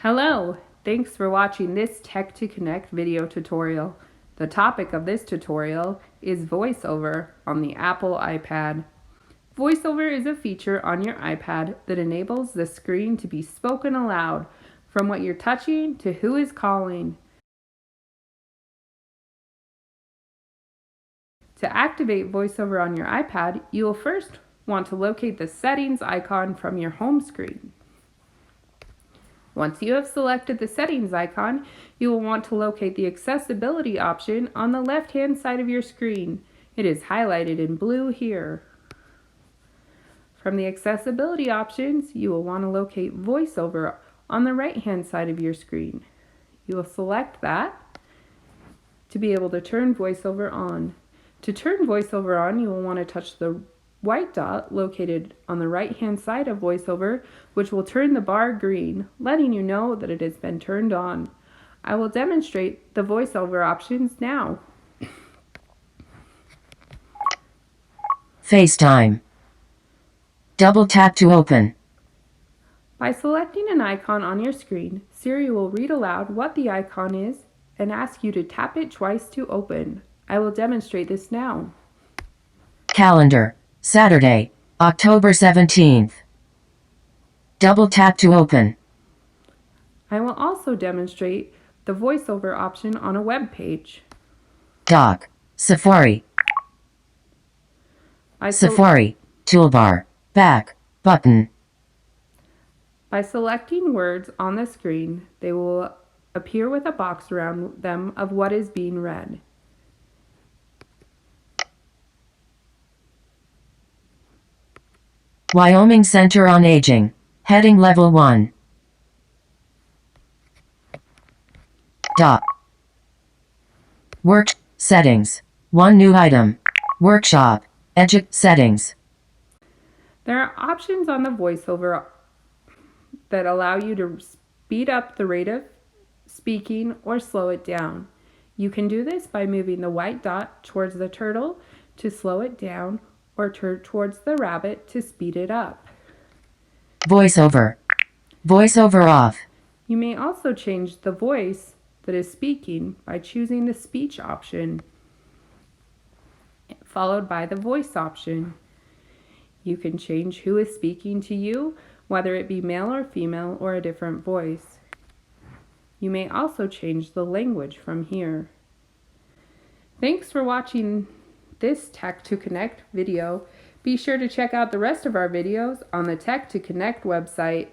Hello! Thanks for watching this Tech to Connect video tutorial. The topic of this tutorial is VoiceOver on the Apple iPad. VoiceOver is a feature on your iPad that enables the screen to be spoken aloud from what you're touching to who is calling. To activate VoiceOver on your iPad, you will first want to locate the settings icon from your home screen. Once you have selected the settings icon, you will want to locate the accessibility option on the left-hand side of your screen. It is highlighted in blue here. From the accessibility options, you will want to locate VoiceOver on the right-hand side of your screen. You will select that to be able to turn VoiceOver on. To turn VoiceOver on, you will want to touch the white dot located on the right-hand side of VoiceOver, which will turn the bar green, letting you know that it has been turned on. I will demonstrate the VoiceOver options now. FaceTime. Double tap to open. By selecting an icon on your screen, Siri will read aloud what the icon is and ask you to tap it twice to open. I will demonstrate this now. Calendar. Saturday, October 17th. Double tap to open. I will also demonstrate the VoiceOver option on a web page. Dock. Safari. Safari. Toolbar. Back. Button. By selecting words on the screen, they will appear with a box around them of what is being read. Wyoming Center on Aging. Heading Level 1. Dock. Work. Settings. One new item. Workshop. Settings. There are options on the VoiceOver that allow you to speed up the rate of speaking or slow it down. You can do this by moving the white dot towards the turtle to slow it down or towards the rabbit to speed it up. VoiceOver. VoiceOver off. You may also change the voice that is speaking by choosing the speech option, followed by the voice option. You can change who is speaking to you, whether it be male or female or a different voice. You may also change the language from here. Thanks for watching this Tech to Connect video. Be sure to check out the rest of our videos on the Tech to Connect website.